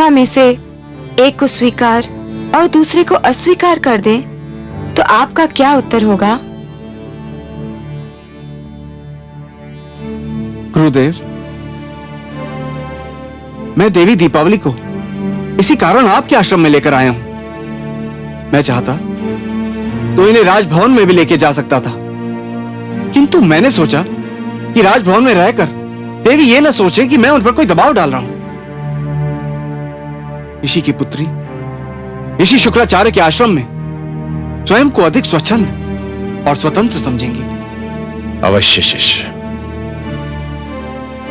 आत्मा में से एक को स्वीकार और दूसरे को अस्वीकार कर दें, तो आपका क्या उत्तर होगा? गुरुदेव, मैं देवी दीपावली को इसी कारण आपके आश्रम में लेकर आया हूं। मैं चाहता तो इन्हें राजभवन में भी लेके जा सकता था, किंतु मैंने सोचा कि राजभवन में रहकर देवी ये न सोचे कि मैं उन पर कोई दबाव डाल रहा हूं। ऋषि की पुत्री ऋषि शुक्राचार्य के आश्रम में स्वयं को अधिक स्वच्छंद और स्वतंत्र समझेंगी। अवश्य शिष्य।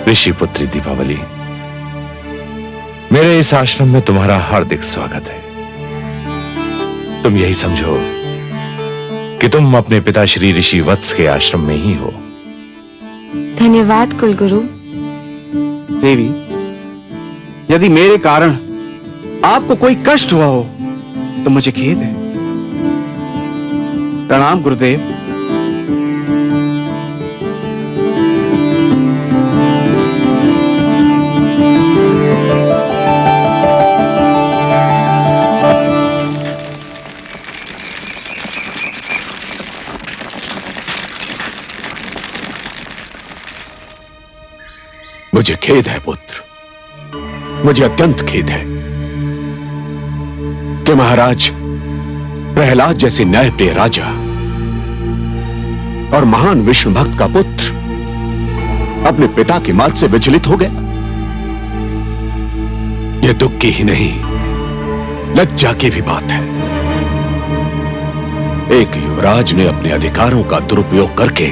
ऋषि पुत्री दीपावली, मेरे इस आश्रम में तुम्हारा हार्दिक स्वागत है। तुम यही समझो कि तुम अपने पिता श्री ऋषि वत्स के आश्रम में ही हो। धन्यवाद कुलगुरु। देवी, यदि मेरे कारण आपको कोई कष्ट हुआ हो तो मुझे खेद है। प्रणाम गुरुदेव। मुझे खेद है पुत्र, मुझे अत्यंत खेद है कि महाराज प्रहलाद जैसे न्यायप्रिय राजा और महान विष्णु भक्त का पुत्र अपने पिता के मार्ग से विचलित हो गया। यह दुख की ही नहीं, लज्जा की भी बात है। एक युवराज ने अपने अधिकारों का दुरुपयोग करके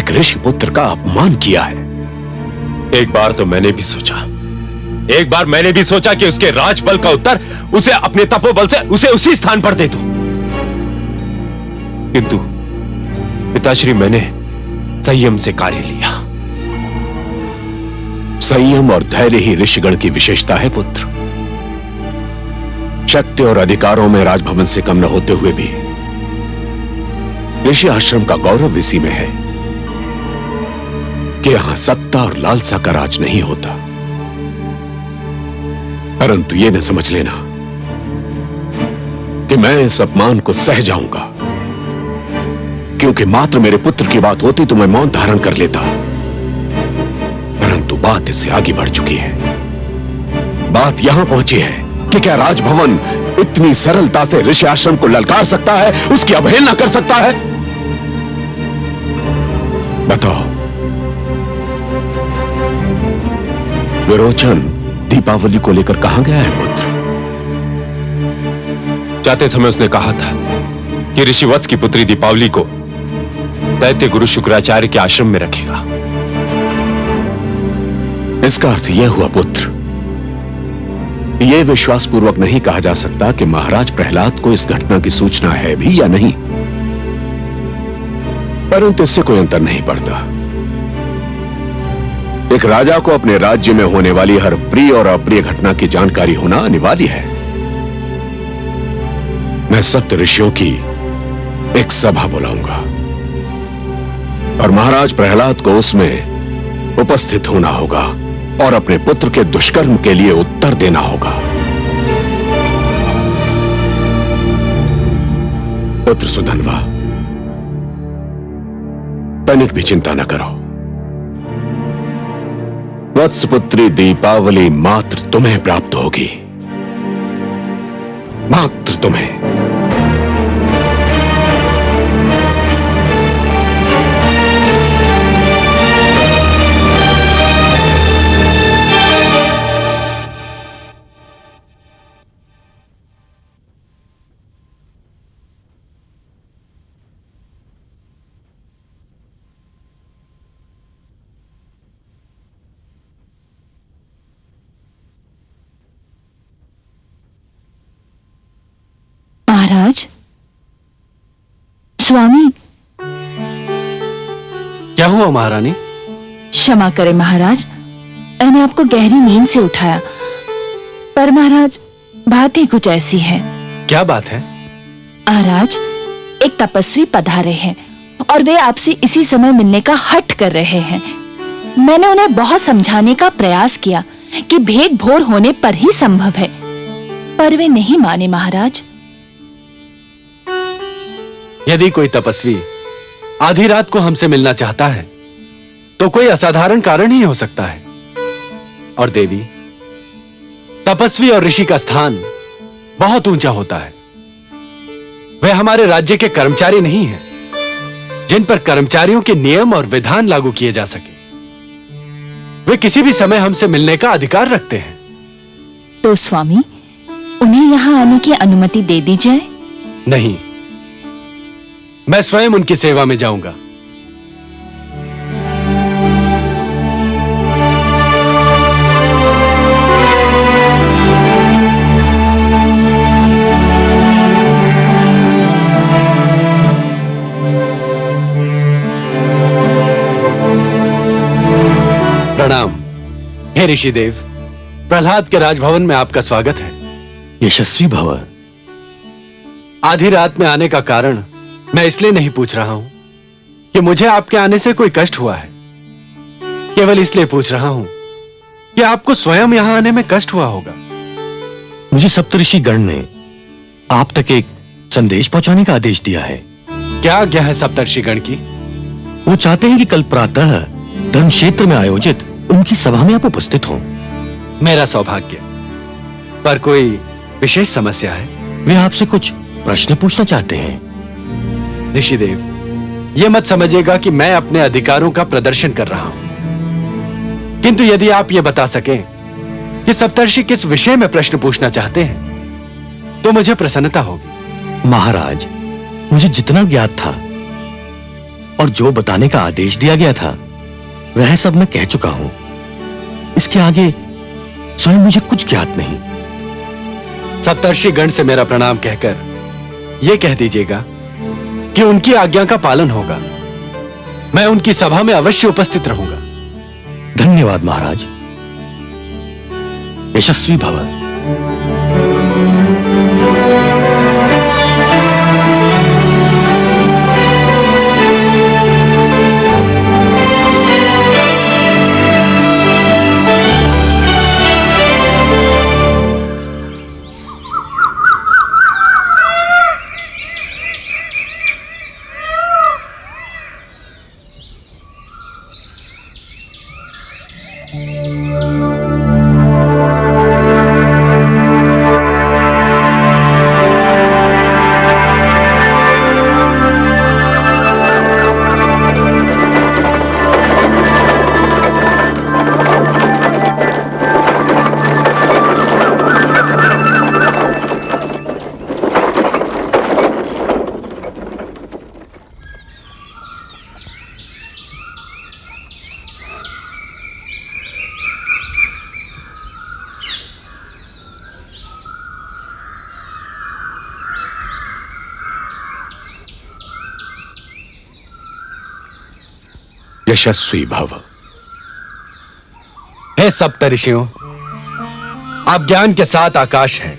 एक ऋषि पुत्र का अपमान किया है। एक बार मैंने भी सोचा कि उसके राजबल का उत्तर उसे अपने तपोबल से उसे उसी स्थान पर दे दूं। किंतु पिताश्री, मैंने संयम से कार्य लिया। संयम और धैर्य ही ऋषिगण की विशेषता है पुत्र। शक्ति और अधिकारों में राजभवन से कम न होते हुए भी ऋषि आश्रम का गौरव इसी में है कि यहां सत्ता और लालसा का राज नहीं होता। परंतु यह न समझ लेना कि मैं इस अपमान को सह जाऊंगा, क्योंकि मात्र मेरे पुत्र की बात होती तो मैं मौन धारण कर लेता। परंतु बात इससे आगे बढ़ चुकी है। बात यहां पहुंची है कि क्या राजभवन इतनी सरलता से ऋषि आश्रम को ललकार सकता है, उसकी अवहेलना कर सकता है? बताओ। विरोचन दीपावली को लेकर कहां गया है पुत्र? जाते समय उसने कहा था कि ऋषि वत्स की पुत्री दीपावली को दैत्य गुरु शुक्राचार्य के आश्रम में रखेगा। इसका अर्थ यह हुआ पुत्र, यह विश्वासपूर्वक नहीं कहा जा सकता कि महाराज प्रहलाद को इस घटना की सूचना है भी या नहीं। परंतु इससे कोई अंतर नहीं पड़ता। एक राजा को अपने राज्य में होने वाली हर प्रिय और अप्रिय घटना की जानकारी होना अनिवार्य है। मैं सप्त ऋषियों की एक सभा बुलाऊंगा और महाराज प्रहलाद को उसमें उपस्थित होना होगा और अपने पुत्र के दुष्कर्म के लिए उत्तर देना होगा। पुत्र सुधन्वा, तनिक भी चिंता न करो। वत्सपुत्री दीपावली मात्र तुम्हें प्राप्त होगी, मात्र तुम्हें। महाराज, स्वामी। क्या हुआ महारानी? क्षमा करें महाराज, मैंने आपको गहरी नींद से उठाया। पर महाराज, बात ही कुछ ऐसी है। क्या बात है? महाराज, एक तपस्वी पधारे हैं और वे आपसे इसी समय मिलने का हठ कर रहे हैं। मैंने उन्हें बहुत समझाने का प्रयास किया कि भेद भोर होने पर ही संभव है, पर वे नहीं माने महाराज। यदि कोई तपस्वी आधी रात को हमसे मिलना चाहता है तो कोई असाधारण कारण ही हो सकता है। और देवी, तपस्वी और ऋषि का स्थान बहुत ऊंचा होता है। वे हमारे राज्य के कर्मचारी नहीं हैं जिन पर कर्मचारियों के नियम और विधान लागू किए जा सके। वे किसी भी समय हमसे मिलने का अधिकार रखते हैं। तो स्वामी, उन्हें यहाँ आने की अनुमति दे दी जाए। नहीं, मैं स्वयं उनकी सेवा में जाऊंगा। प्रणाम। हे ऋषिदेव, प्रहलाद के राजभवन में आपका स्वागत है। यशस्वी भव। आधी रात में आने का कारण मैं इसलिए नहीं पूछ रहा हूं कि मुझे आपके आने से कोई कष्ट हुआ है। केवल इसलिए पूछ रहा हूं कि आपको स्वयं यहां आने में कष्ट हुआ होगा। मुझे सप्तऋषि गण ने आप तक एक संदेश पहुंचाने का आदेश दिया है। क्या आज्ञा है सप्तर्षि गण की? वो चाहते हैं कि कल प्रातः धन क्षेत्र में आयोजित उनकी सभा में आप उपस्थित हों। मेरा सौभाग्य। पर कोई विशेष समस्या है? वे आपसे कुछ प्रश्न पूछना चाहते हैं। ऋषिदेव, यह मत समझिएगा कि मैं अपने अधिकारों का प्रदर्शन कर रहा हूं, किंतु यदि आप यह बता सकें कि सप्तर्षि किस विषय में प्रश्न पूछना चाहते हैं तो मुझे प्रसन्नता होगी। महाराज, मुझे जितना ज्ञात था और जो बताने का आदेश दिया गया था वह सब मैं कह चुका हूं। इसके आगे स्वयं मुझे कुछ ज्ञात नहीं। सप्तर्षि गण से मेरा प्रणाम कहकर यह कह दीजिएगा कि उनकी आज्ञा का पालन होगा। मैं उनकी सभा में अवश्य उपस्थित रहूंगा। धन्यवाद महाराज। यशस्वी भव। यशस्वी भव। हे सप्तऋषियों, आप ज्ञान के साथ आकाश हैं,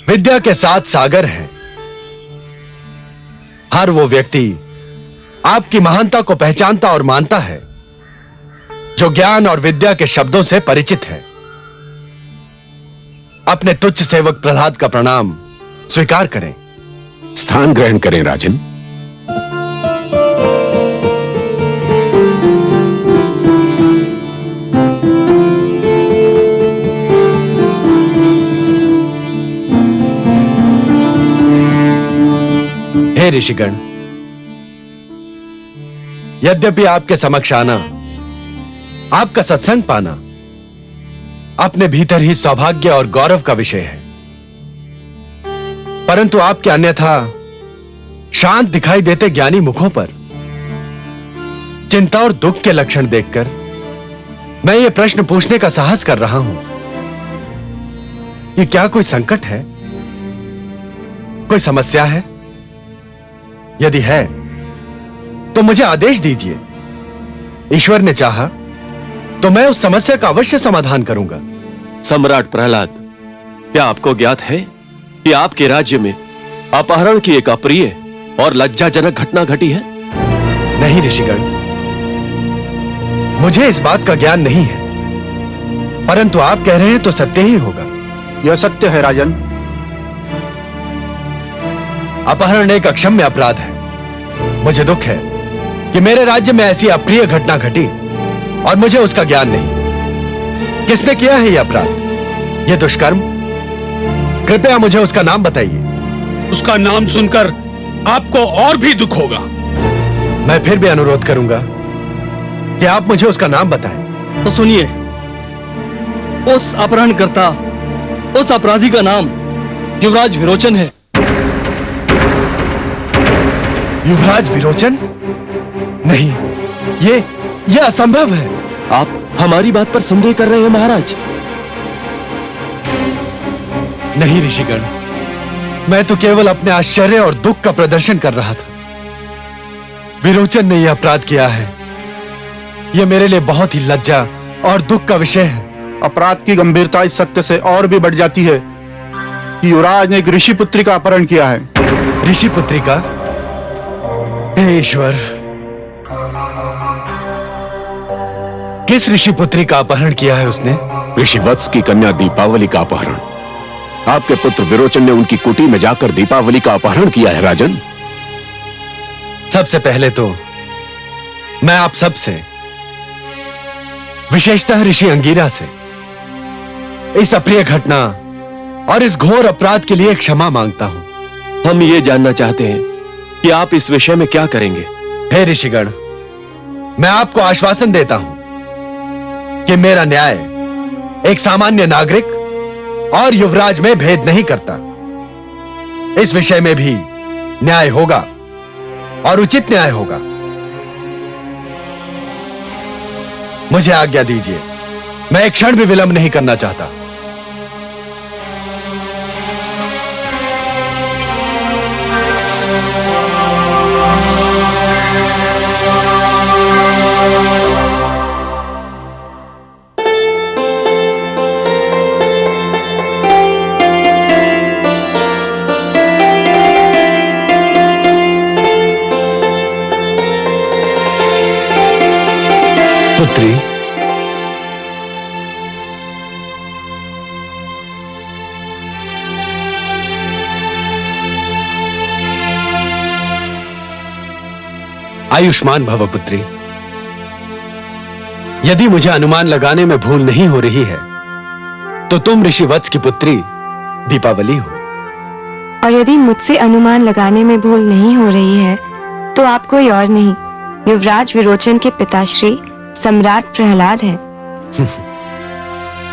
विद्या के साथ सागर हैं। हर वो व्यक्ति आपकी महानता को पहचानता और मानता है जो ज्ञान और विद्या के शब्दों से परिचित है। अपने तुच्छ सेवक प्रहलाद का प्रणाम स्वीकार करें। स्थान ग्रहण करें राजन। हे ऋषिगण, यद्यपि आपके समक्ष आना, आपका सत्संग पाना अपने भीतर ही सौभाग्य और गौरव का विषय है, परंतु आपके अन्यथा शांत दिखाई देते ज्ञानी मुखों पर चिंता और दुख के लक्षण देखकर मैं ये प्रश्न पूछने का साहस कर रहा हूं कि क्या कोई संकट है, कोई समस्या है? यदि है तो मुझे आदेश दीजिए। ईश्वर ने चाहा तो मैं उस समस्या का अवश्य समाधान करूंगा। सम्राट प्रहलाद, क्या आपको ज्ञात है कि आपके राज्य में अपहरण की एक अप्रिय और लज्जाजनक घटना घटी है? नहीं ऋषिगण, मुझे इस बात का ज्ञान नहीं है। परंतु आप कह रहे हैं तो सत्य ही होगा। यह सत्य है राजन। अपहरण एक अक्षम्य अपराध है। मुझे दुख है कि मेरे राज्य में ऐसी अप्रिय घटना घटी और मुझे उसका ज्ञान नहीं। किसने किया है यह अपराध, यह दुष्कर्म? कृपया मुझे उसका नाम बताइए। उसका नाम सुनकर आपको और भी दुख होगा। मैं फिर भी अनुरोध करूंगा कि आप मुझे उसका नाम बताएं। तो सुनिए, उस अपहरणकर्ता, उस अपराधी का नाम युवराज विरोचन है। युवराज विरोचन? नहीं, ये असंभव है। आप हमारी बात पर संदेह कर रहे हैं महाराज? नहीं ऋषिगण, मैं तो केवल अपने आश्चर्य और दुख का प्रदर्शन कर रहा था। विरोचन ने यह अपराध किया है, यह मेरे लिए बहुत ही लज्जा और दुख का विषय है। अपराध की गंभीरता इस सत्य से और भी बढ़ जाती है कि युवराज ने एक ऋषि पुत्री का अपहरण किया है। ऋषि पुत्री का? हे ईश्वर, किस ऋषि पुत्री का अपहरण किया है उसने? ऋषि वत्स की कन्या दीपावली का अपहरण। आपके पुत्र विरोचन ने उनकी कुटी में जाकर दीपावली का अपहरण किया है राजन। सबसे पहले तो मैं आप सब से, विशेषतः ऋषि अंगीरा से, इस अप्रिय घटना और इस घोर अपराध के लिए क्षमा मांगता हूं। हम ये जानना चाहते हैं कि आप इस विषय में क्या करेंगे। हे ऋषिगण, मैं आपको आश्वासन देता हूं कि मेरा न्याय एक सामान्य नागरिक और युवराज में भेद नहीं करता। इस विषय में भी न्याय होगा और उचित न्याय होगा। मुझे आज्ञा दीजिए, मैं एक क्षण भी विलंब नहीं करना चाहता। पुत्री, आयुष्मान भव पुत्री। यदि मुझे अनुमान लगाने में भूल नहीं हो रही है तो तुम ऋषि वत्स की पुत्री दीपावली हो। और यदि मुझसे अनुमान लगाने में भूल नहीं हो रही है तो आप कोई और नहीं, युवराज विरोचन के पिताश्री सम्राट प्रहलाद हैं।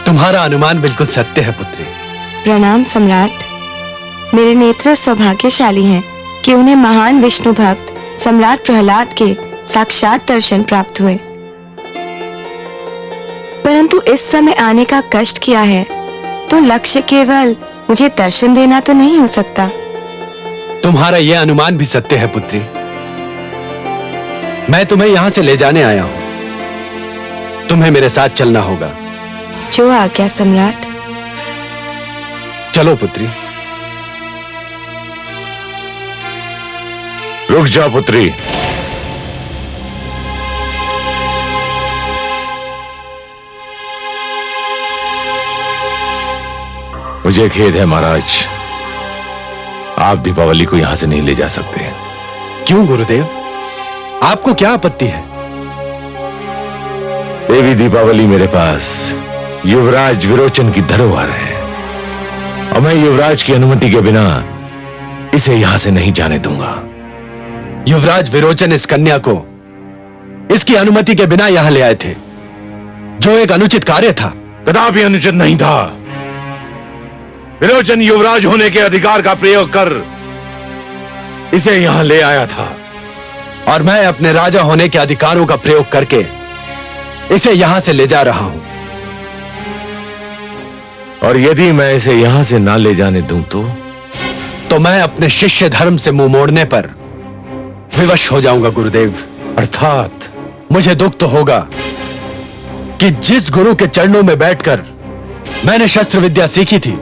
तुम्हारा अनुमान बिल्कुल सत्य है पुत्री। प्रणाम सम्राट। मेरे नेत्र सौभाग्यशाली हैं कि उन्हें महान विष्णु भक्त सम्राट प्रहलाद के साक्षात दर्शन प्राप्त हुए। परंतु इस समय आने का कष्ट किया है तो लक्ष्य केवल मुझे दर्शन देना तो नहीं हो सकता। तुम्हारा यह अनुमान भी सत्य है पुत्री। मैं तुम्हें यहां से ले जाने आया हूं। तुम्हें मेरे साथ चलना होगा। जो आज्ञा सम्राट। चलो पुत्री। रुक जा पुत्री। मुझे खेद है महाराज, आप दीपावली को यहां से नहीं ले जा सकते। क्यों गुरुदेव, आपको क्या आपत्ति है? देवी दीपावली मेरे पास युवराज विरोचन की धरोहर है और मैं युवराज की अनुमति के बिना इसे यहां से नहीं जाने दूंगा। युवराज विरोचन इस कन्या को इसकी अनुमति के बिना यहां ले आए थे, जो एक अनुचित कार्य था। कदापि अनुचित नहीं था। विरोचन युवराज होने के अधिकार का प्रयोग कर इसे यहां ले आया था और मैं अपने राजा होने के अधिकारों का प्रयोग करके इसे यहां से ले जा रहा हूं। और यदि मैं इसे यहां से ना ले जाने दूं तो मैं अपने शिष्य धर्म से मुंह मोड़ने पर विवश हो जाऊंगा गुरुदेव। अर्थात मुझे दुख तो होगा कि जिस गुरु के चरणों में बैठकर मैंने शस्त्र विद्या सीखी थी,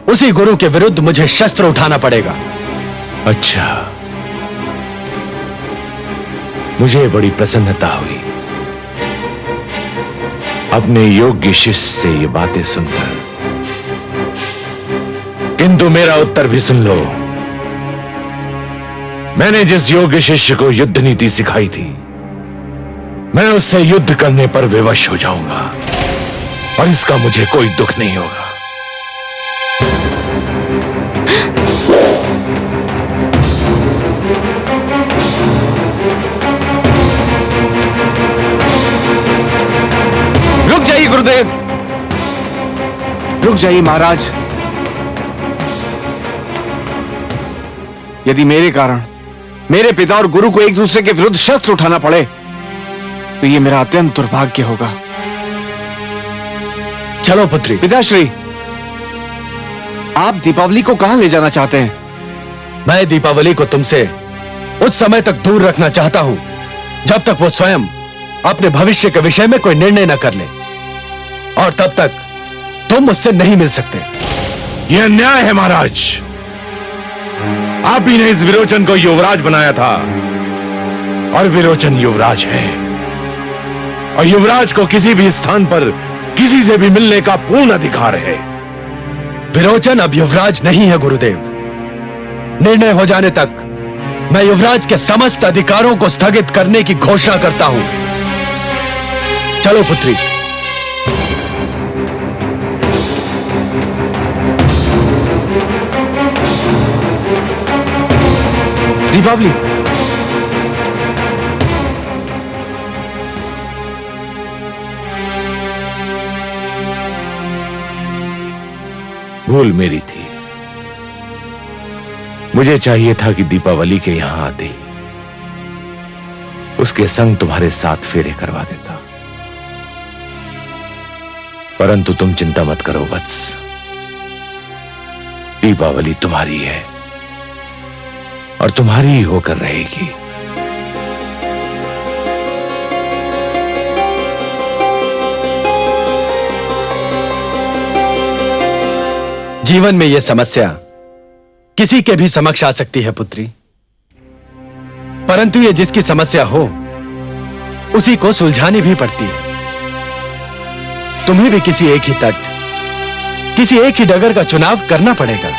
उसी गुरु के विरुद्ध मुझे शस्त्र उठाना पड़ेगा। अच्छा, मुझे बड़ी प्रसन्नता हुई अपने योग्य शिष्य से ये बातें सुनकर, किंतु मेरा उत्तर भी सुन लो। मैंने जिस योग्य शिष्य को युद्ध नीति सिखाई थी, मैं उससे युद्ध करने पर विवश हो जाऊंगा और इसका मुझे कोई दुख नहीं होगा। रुक जाइए गुरुदेव, रुक जाइए महाराज। यदि मेरे कारण मेरे पिता और गुरु को एक दूसरे के विरुद्ध शस्त्र उठाना पड़े तो यह मेरा अत्यंत दुर्भाग्य होगा। चलो पुत्री। पिताश्री, आप दीपावली को कहां ले जाना चाहते हैं? मैं दीपावली को तुमसे उस समय तक दूर रखना चाहता हूं जब तक वो स्वयं अपने भविष्य के विषय में कोई निर्णय न कर ले, और तब तक तुम मुझसे नहीं मिल सकते। यह अन्याय है महाराज। आप ही ने इस विरोचन को युवराज बनाया था, और विरोचन युवराज है, और युवराज को किसी भी स्थान पर किसी से भी मिलने का पूर्ण अधिकार है। विरोचन अब युवराज नहीं है गुरुदेव। निर्णय हो जाने तक मैं युवराज के समस्त अधिकारों को स्थगित करने की घोषणा करता हूं। चलो पुत्री। दीपावली, भूल मेरी थी। मुझे चाहिए था कि दीपावली के यहां आते ही उसके संग तुम्हारे साथ फेरे करवा देता, परंतु तुम चिंता मत करो वत्स, दीपावली तुम्हारी है और तुम्हारी ही होकर रहेगी। जीवन में यह समस्या किसी के भी समक्ष आ सकती है पुत्री, परंतु यह जिसकी समस्या हो उसी को सुलझानी भी पड़ती है। तुम्हें भी किसी एक ही तट, किसी एक ही डगर का चुनाव करना पड़ेगा।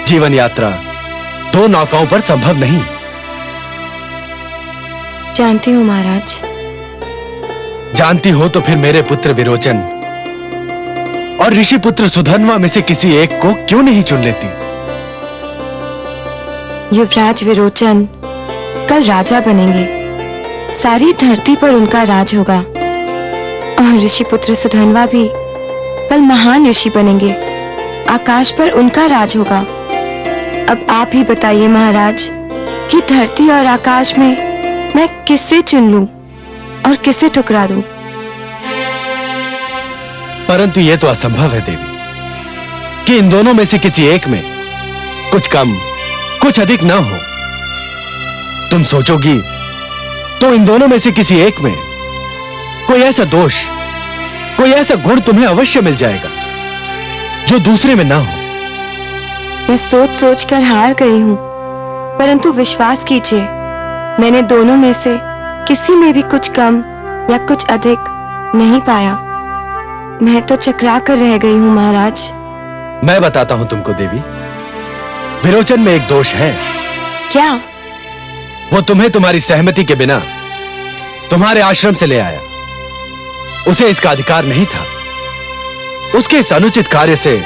जीवन यात्रा दो नौकाओं पर संभव नहीं। जानती हूँ महाराज। जानती हो तो फिर मेरे पुत्र विरोचन और ऋषि पुत्र सुधन्वा में से किसी एक को क्यों नहीं चुन लेती? युवराज विरोचन कल राजा बनेंगे, सारी धरती पर उनका राज होगा, और ऋषि पुत्र सुधन्वा भी कल महान ऋषि बनेंगे, आकाश पर उनका राज होगा। अब आप ही बताइए महाराज कि धरती और आकाश में मैं किसे चुन लूं और किसे ठुकरा दूं? परंतु यह तो असंभव है देवी कि इन दोनों में से किसी एक में कुछ कम कुछ अधिक ना हो। तुम सोचोगी तो इन दोनों में से किसी एक में कोई ऐसा दोष, कोई ऐसा गुण तुम्हें अवश्य मिल जाएगा जो दूसरे में ना हो। मैं सोच सोच कर हार गई हूँ, परंतु विश्वास कीजिए मैंने दोनों में से किसी में भी कुछ कम या कुछ अधिक नहीं पाया। मैं तो चकरा कर रह गई हूँ महाराज। मैं बताता हूं तुमको देवी, विरोचन में एक दोष है। क्या? वो तुम्हें तुम्हारी सहमति के बिना तुम्हारे आश्रम से ले आया। उसे इसका अधिकार नहीं था। उसके इस अनुचित कार्य से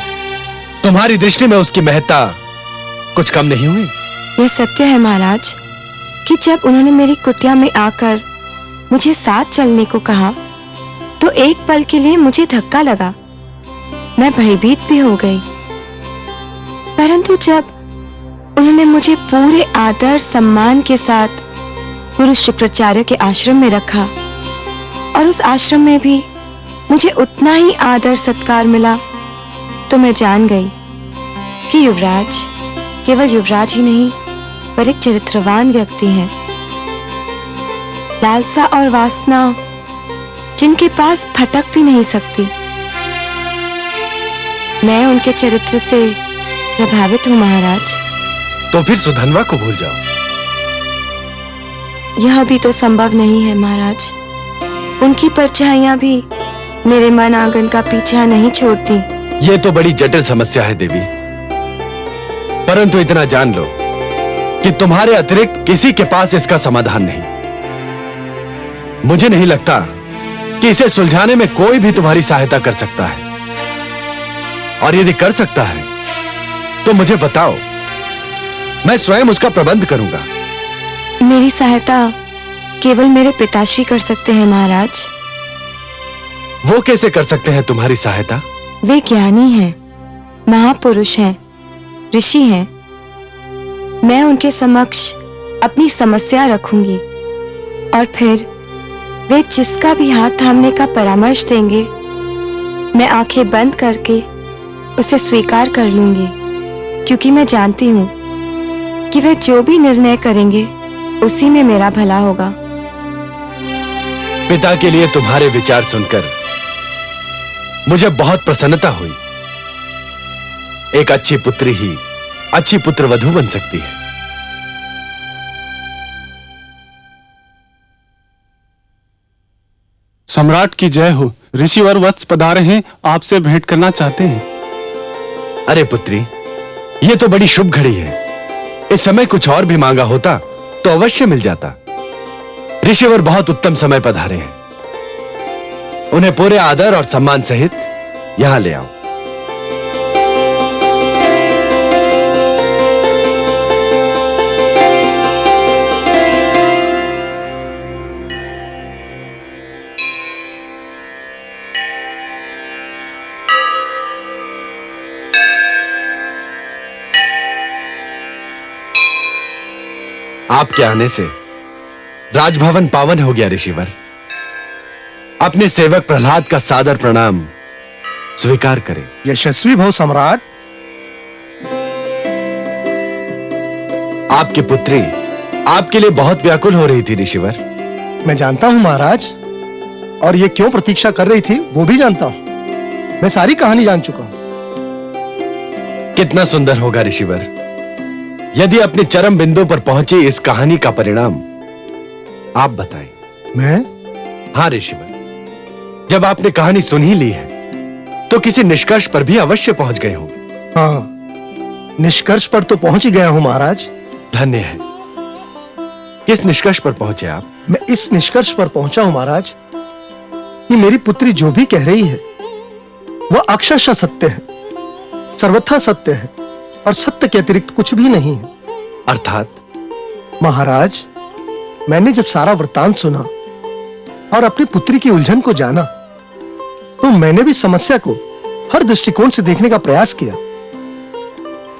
तुम्हारी दृष्टि में उसकी महत्ता कुछ कम नहीं हुई। यह सत्य है महाराज कि जब उन्होंने मेरी कुटिया में आकर मुझे साथ चलने को कहा तो एक पल के लिए मुझे धक्का लगा, मैं भयभीत भी हो गई। परंतु जब उन्होंने मुझे पूरे आदर सम्मान के साथ गुरु शुक्राचार्य के आश्रम में रखा और उस आश्रम में भी मुझे उतना ही आदर सत्कार मिला, तो मैं जान गई कि युवराज केवल युवराज ही नहीं पर एक चरित्रवान व्यक्ति है। लालसा और वासना जिनके पास भटक भी नहीं सकती। मैं उनके चरित्र से प्रभावित हूँ महाराज। तो फिर सुधन्वा को भूल जाओ। यह भी तो संभव नहीं है महाराज। उनकी परछाइयां भी मेरे मन आंगन का पीछा नहीं छोड़ती। ये तो बड़ी जटिल समस्या है देवी, परंतु इतना जान लो कि तुम्हारे अतिरिक्त किसी के पास इसका समाधान नहीं। मुझे नहीं लगता कि इसे सुलझाने में कोई भी तुम्हारी सहायता कर सकता है, और यदि कर सकता है तो मुझे बताओ, मैं स्वयं उसका प्रबंध करूंगा। मेरी सहायता केवल मेरे पिताश्री कर सकते हैं महाराज। वो कैसे कर सकते हैं तुम्हारी सहायता? वे ज्ञानी हैं, महापुरुष हैं, ऋषि हैं। मैं उनके समक्ष अपनी समस्या रखूंगी और फिर वे जिसका भी हाथ थामने का परामर्श देंगे, मैं आंखें बंद करके उसे स्वीकार कर लूंगी, क्योंकि मैं जानती हूं कि वे जो भी निर्णय करेंगे उसी में मेरा भला होगा। पिता के लिए तुम्हारे विचार सुनकर मुझे बहुत प्रसन्नता हुई। एक अच्छी पुत्री ही अच्छी पुत्रवधू बन सकती है। सम्राट की जय हो। ऋषिवर वत्स पधारे हैं, आपसे भेंट करना चाहते हैं। अरे पुत्री, ये तो बड़ी शुभ घड़ी है। इस समय कुछ और भी मांगा होता तो अवश्य मिल जाता। ऋषिवर बहुत उत्तम समय पधारे हैं, उन्हें पूरे आदर और सम्मान सहित यहां ले आओ। आपके आने से राजभवन पावन हो गया ऋषिवर। अपने सेवक प्रहलाद का सादर प्रणाम स्वीकार करें। यशस्वी भव सम्राट। आपकी पुत्री आपके लिए बहुत व्याकुल हो रही थी ऋषिवर। मैं जानता हूं महाराज, और ये क्यों प्रतीक्षा कर रही थी वो भी जानता हूं। मैं सारी कहानी जान चुका हूं। कितना सुंदर होगा ऋषिवर यदि अपने चरम बिंदु पर पहुंचे इस कहानी का परिणाम आप बताएं। मैं? हाँ ऋषिवर, जब आपने कहानी सुन ही ली है तो किसी निष्कर्ष पर भी अवश्य पहुंच गए होंगे। हाँ, निष्कर्ष पर तो पहुंच ही गया हूं महाराज। धन्य है। किस निष्कर्ष पर पहुंचे आप? मैं इस निष्कर्ष पर पहुंचा हूं महाराज कि मेरी पुत्री जो भी कह रही है वह अक्षरशः सत्य है, सर्वथा सत्य है, और सत्य के अतिरिक्त कुछ भी नहीं है। अर्थात? महाराज, मैंने जब सारा वृत्तांत सुना और अपनी पुत्री की उलझन को जाना तो मैंने भी समस्या को हर दृष्टिकोण से देखने का प्रयास किया।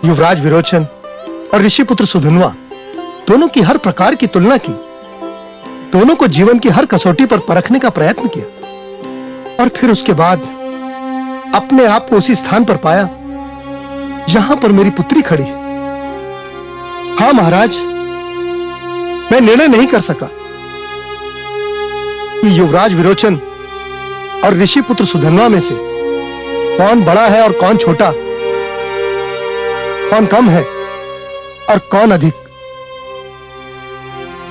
युवराज विरोचन और ऋषिपुत्र सुधन्वा दोनों की हर प्रकार की तुलना की, दोनों को जीवन की हर कसौटी पर परखने का प्रयत्न किया, और फिर उसके बाद अपने आप को उसी स्थान पर पाया जहां पर मेरी पुत्री खड़ी है। हां महाराज, मैं निर्णय नहीं कर सका कि युवराज विरोचन और ऋषिपुत्र सुधन्वा में से कौन बड़ा है और कौन छोटा, कौन कम है और कौन अधिक।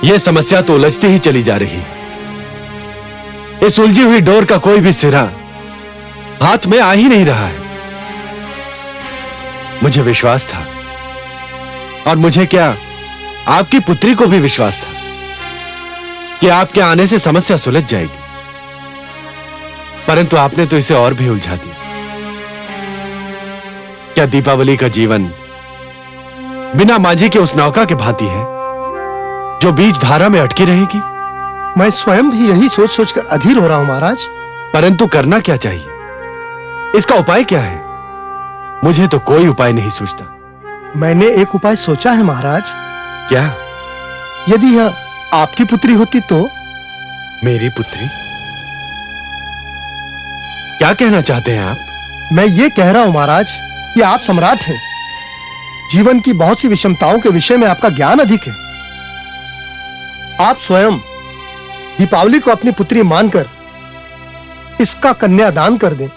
यह समस्या तो उलझती ही चली जा रही। इस उलझी हुई डोर का कोई भी सिरा हाथ में आ ही नहीं रहा है। मुझे विश्वास था, और मुझे क्या आपकी पुत्री को भी विश्वास था कि आपके आने से समस्या सुलझ जाएगी, परंतु आपने तो इसे और भी उलझा दिया। क्या दीपावली का जीवन बिना माझी के उस नौका के भांति है जो बीच धारा में अटकी रहेगी? मैं स्वयं भी यही सोच सोचकर अधीर हो रहा हूं महाराज। परंतु करना क्या चाहिए, इसका उपाय क्या है? मुझे तो कोई उपाय नहीं सूझता। मैंने एक उपाय सोचा है महाराज। क्या? यदि यह आपकी पुत्री होती तो? मेरी पुत्री? क्या कहना चाहते हैं आप? मैं ये कह रहा हूं महाराज कि आप सम्राट हैं, जीवन की बहुत सी विषमताओं के विषय में आपका ज्ञान अधिक है। आप स्वयं दीपावली को अपनी पुत्री मानकर इसका कन्यादान कर दें।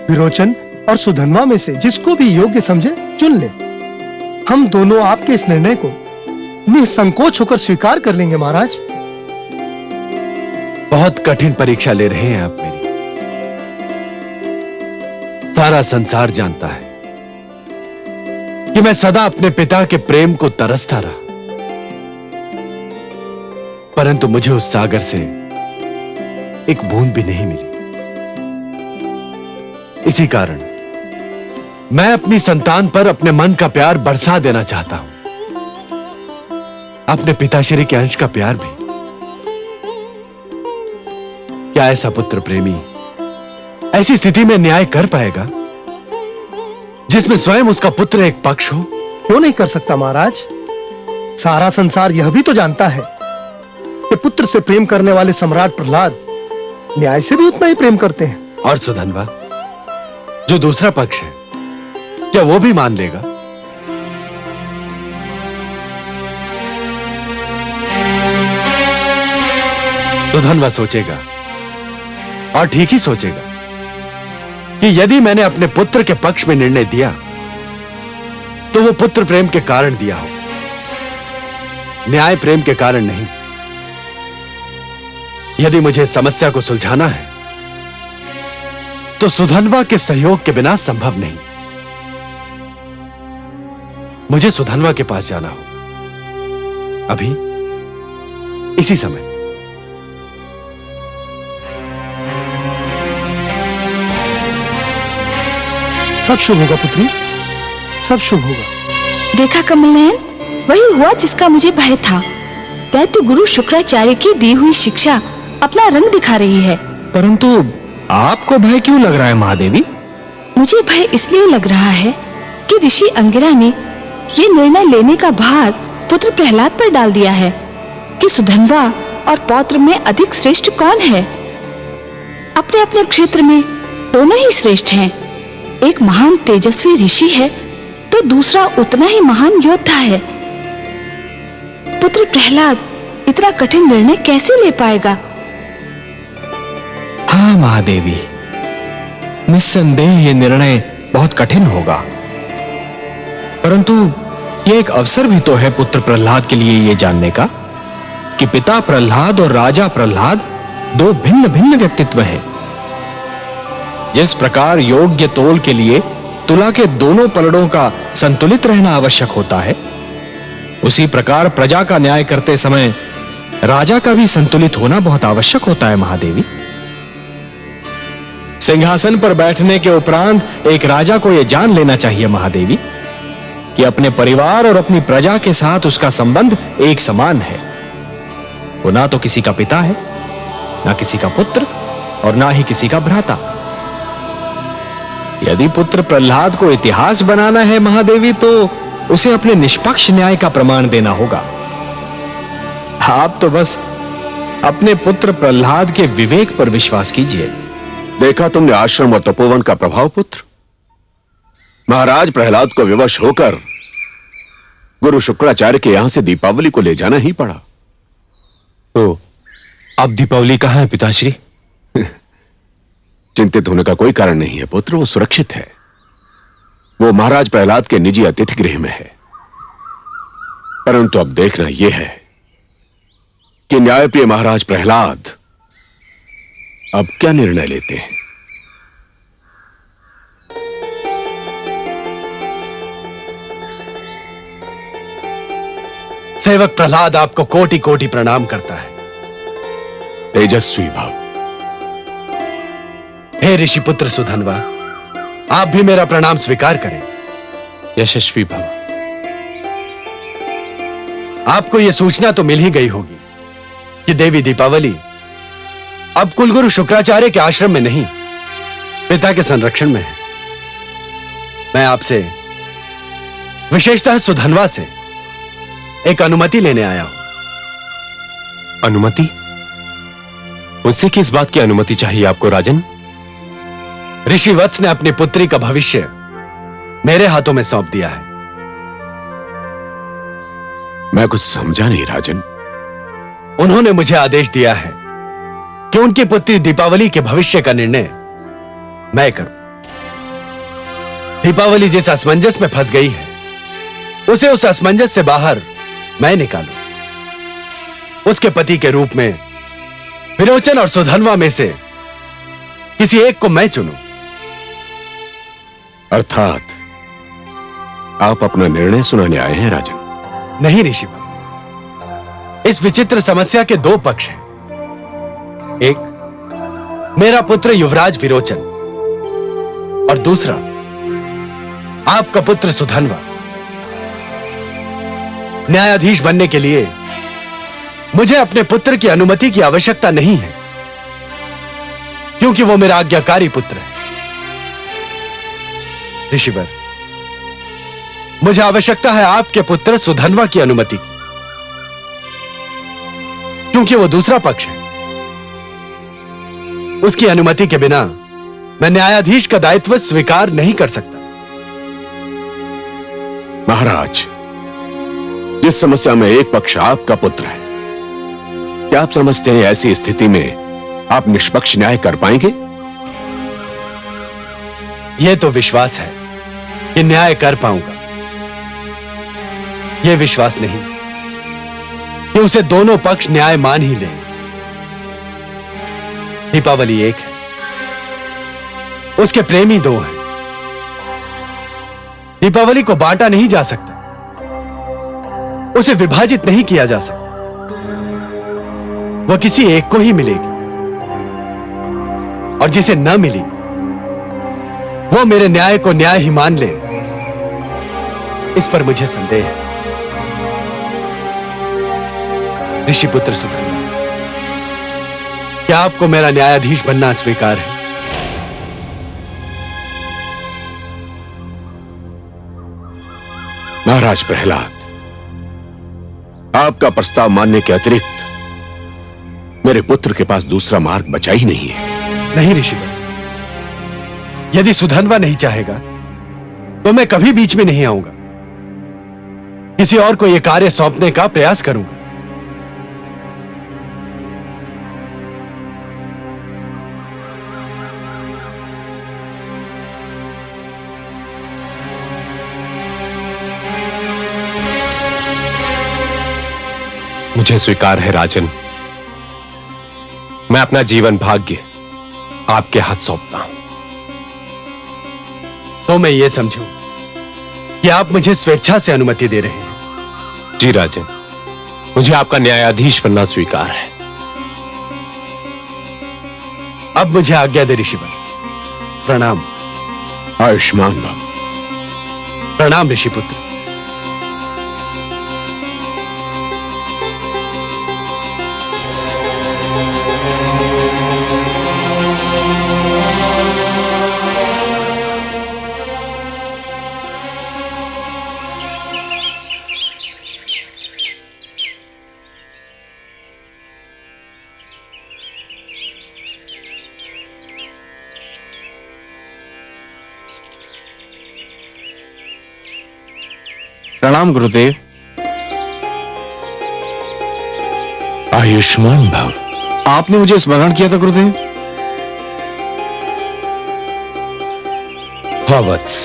विरोचन और सुधन्वा में से जिसको भी योग्य समझे चुन ले। हम दोनों आपके इस निर्णय को निसंकोच होकर स्वीकार कर लेंगे महाराज। बहुत कठिन परीक्षा ले रहे हैं आप मेरी। सारा संसार जानता है कि मैं सदा अपने पिता के प्रेम को तरसता रहा, परंतु मुझे उस सागर से एक बूंद भी नहीं मिली। इसी कारण मैं अपनी संतान पर अपने मन का प्यार बरसा देना चाहता हूं, अपने पिताश्री के अंश का प्यार भी। क्या ऐसा पुत्र प्रेमी ऐसी स्थिति में न्याय कर पाएगा जिसमें स्वयं उसका पुत्र एक पक्ष हो? क्यों नहीं कर सकता महाराज? सारा संसार यह भी तो जानता है कि पुत्र से प्रेम करने वाले सम्राट प्रहलाद न्याय से भी उतना ही प्रेम करते हैं। और सुधन्वा, जो दूसरा पक्ष है, क्या वो भी मान लेगा? सुधन्वा सोचेगा, और ठीक ही सोचेगा, कि यदि मैंने अपने पुत्र के पक्ष में निर्णय दिया तो वो पुत्र प्रेम के कारण दिया हो, न्याय प्रेम के कारण नहीं। यदि मुझे समस्या को सुलझाना है तो सुधन्वा के सहयोग के बिना संभव नहीं। मुझे सुधन्वा के पास जाना हो, अभी इसी समय। सब शुभ होगा पुत्री, सब शुभ होगा। देखा कमलनयन, वही हुआ जिसका मुझे भय था। दैत्य गुरु शुक्राचार्य की दी हुई शिक्षा अपना रंग दिखा रही है। परंतु आपको भय क्यों लग रहा है महादेवी? मुझे भय इसलिए लग रहा है कि ऋषि अंगिरा ने ये निर्णय लेने का भार पुत्र प्रहलाद पर डाल दिया है कि सुधन्वा और पौत्र में अधिक श्रेष्ठ कौन है। अपने अपने क्षेत्र में दोनों ही श्रेष्ठ हैं। एक महान तेजस्वी ऋषि है तो दूसरा उतना ही महान योद्धा है। पुत्र प्रहलाद इतना कठिन निर्णय कैसे ले पाएगा? हाँ महादेवी, निस्संदेह ये निर्णय बहुत कठिन होगा, परंतु ये एक अवसर भी तो है पुत्र प्रहलाद के लिए ये जानने का कि पिता प्रहलाद और राजा प्रहलाद दो भिन्न भिन्न व्यक्तित्व हैं। जिस प्रकार योग्य तोल के लिए तुला के दोनों पलड़ों का संतुलित रहना आवश्यक होता है, उसी प्रकार प्रजा का न्याय करते समय राजा का भी संतुलित होना बहुत आवश्यक होता है महादेवी। सिंहासन पर बैठने के उपरांत एक राजा को यह जान लेना चाहिए महादेवी कि अपने परिवार और अपनी प्रजा के साथ उसका संबंध एक समान है। वो ना तो किसी का पिता है, ना किसी का पुत्र, और ना ही किसी का भ्राता। यदि पुत्र प्रहलाद को इतिहास बनाना है महादेवी, तो उसे अपने निष्पक्ष न्याय का प्रमाण देना होगा। आप तो बस अपने पुत्र प्रहलाद के विवेक पर विश्वास कीजिए। देखा तुमने आश्रम और तपोवन का प्रभाव पुत्र। महाराज प्रहलाद को विवश होकर गुरु शुक्राचार्य के यहां से दीपावली को ले जाना ही पड़ा। तो अब दीपावली कहां है पिताश्री? चिंतित होने का कोई कारण नहीं है पुत्र, वो सुरक्षित है। वो महाराज प्रहलाद के निजी अतिथि गृह में है। परंतु अब देखना यह है कि न्यायप्रिय महाराज प्रहलाद अब क्या निर्णय लेते हैं। सेवक प्रहलाद आपको कोटि कोटि प्रणाम करता है। तेजस्वी भाव। हे ऋषि पुत्र सुधन्वा, आप भी मेरा प्रणाम स्वीकार करें। यशस्वी भव। आपको यह सूचना तो मिल ही गई होगी कि देवी दीपावली अब कुलगुरु शुक्राचार्य के आश्रम में नहीं, पिता के संरक्षण में है। मैं आपसे, विशेषतः सुधन्वा से एक अनुमति लेने आया हूं। अनुमति? उससे किस बात की अनुमति चाहिए आपको राजन? ऋषि वत्स ने अपनी पुत्री का भविष्य मेरे हाथों में सौंप दिया है। मैं कुछ समझा नहीं राजन। उन्होंने मुझे आदेश दिया है कि उनकी पुत्री दीपावली के भविष्य का निर्णय मैं करूं। दीपावली जिस असमंजस में फंस गई है, उसे उस असमंजस से बाहर मैं निकालूं। उसके पति के रूप में विरोचन और सुधन्वा में से किसी एक को मैं चुनूं। अर्थात आप अपना निर्णय सुनाने आए हैं राजन? नहीं ऋषिवर, इस विचित्र समस्या के दो पक्ष हैं। एक, मेरा पुत्र युवराज विरोचन, और दूसरा आपका पुत्र सुधन्वा। न्यायाधीश बनने के लिए मुझे अपने पुत्र की अनुमति की आवश्यकता नहीं है, क्योंकि वो मेरा आज्ञाकारी पुत्र है। ऋषिवर, मुझे आवश्यकता है आपके पुत्र सुधन्वा की अनुमति की, क्योंकि वो दूसरा पक्ष है। उसकी अनुमति के बिना मैं न्यायाधीश का दायित्व स्वीकार नहीं कर सकता। महाराज, जिस समस्या में एक पक्ष आपका पुत्र है, क्या आप समझते हैं ऐसी स्थिति में आप निष्पक्ष न्याय कर पाएंगे? यह तो विश्वास है कि न्याय कर पाऊंगा, यह विश्वास नहीं कि उसे दोनों पक्ष न्याय मान ही लें। दीपावली एक है, उसके प्रेमी दो हैं। दीपावली को बांटा नहीं जा सकता, उसे विभाजित नहीं किया जा सकता। वह किसी एक को ही मिलेगी, और जिसे न मिली वो मेरे न्याय को न्याय ही मान ले, इस पर मुझे संदेह है। ऋषिपुत्र सुधन्वा, क्या आपको मेरा न्यायाधीश बनना स्वीकार है? महाराज प्रहलाद, आपका प्रस्ताव मानने के अतिरिक्त मेरे पुत्र के पास दूसरा मार्ग बचा ही नहीं है। नहीं ऋषिवर, यदि सुधन्वा नहीं चाहेगा तो मैं कभी बीच में नहीं आऊंगा। किसी और को यह कार्य सौंपने का प्रयास करूंगा। मुझे स्वीकार है राजन, मैं अपना जीवन भाग्य आपके हाथ सौंपता हूं। तो मैं ये समझूं कि आप मुझे स्वेच्छा से अनुमति दे रहे हैं? जी राजन, मुझे आपका न्यायाधीश बनना स्वीकार है। अब मुझे आज्ञा दे ऋषिवर। प्रणाम। आयुष्मान भव। प्रणाम ऋषिपुत्र। प्रणाम गुरुदेव। आयुष्मान भव। आपने मुझे स्मरण किया था गुरुदेव? हाँ वत्स,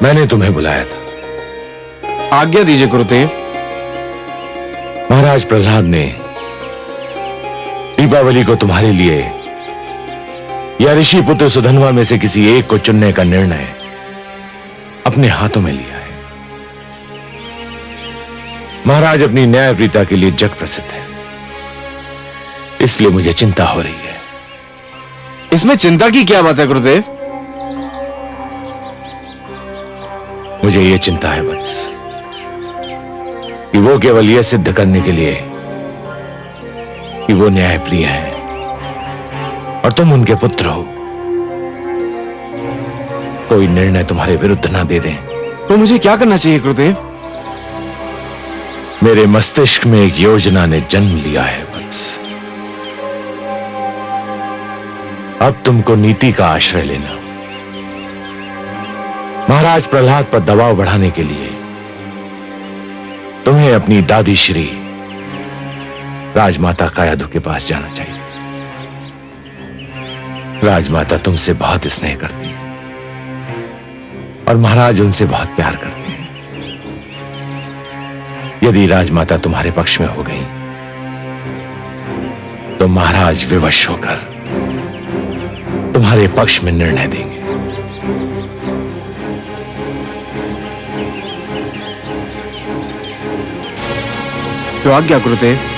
मैंने तुम्हें बुलाया था। आज्ञा दीजिए गुरुदेव। महाराज प्रहलाद ने दीपावली को तुम्हारे लिए या ऋषि पुत्र सुधन्वा में से किसी एक को चुनने का निर्णय अपने हाथों में लिया है। महाराज अपनी न्यायप्रियता के लिए जग प्रसिद्ध है, इसलिए मुझे चिंता हो रही है। इसमें चिंता की क्या बात है गुरुदेव? मुझे यह चिंता है वत्स कि वो केवल यह सिद्ध करने के लिए कि वो न्यायप्रिय है और तुम उनके पुत्र हो, कोई निर्णय तुम्हारे विरुद्ध ना दे दें। तो मुझे क्या करना चाहिए गुरुदेव? मेरे मस्तिष्क में एक योजना ने जन्म लिया है वत्स। अब तुमको नीति का आश्रय लेना। महाराज प्रहलाद पर दबाव बढ़ाने के लिए तुम्हें अपनी दादी श्री राजमाता कायाधु के पास जाना चाहिए। राजमाता तुमसे बहुत स्नेह करती है और महाराज उनसे बहुत प्यार करते हैं। यदि राजमाता तुम्हारे पक्ष में हो गई तो महाराज विवश होकर तुम्हारे पक्ष में निर्णय देंगे। जो आज्ञा गुरुदेव।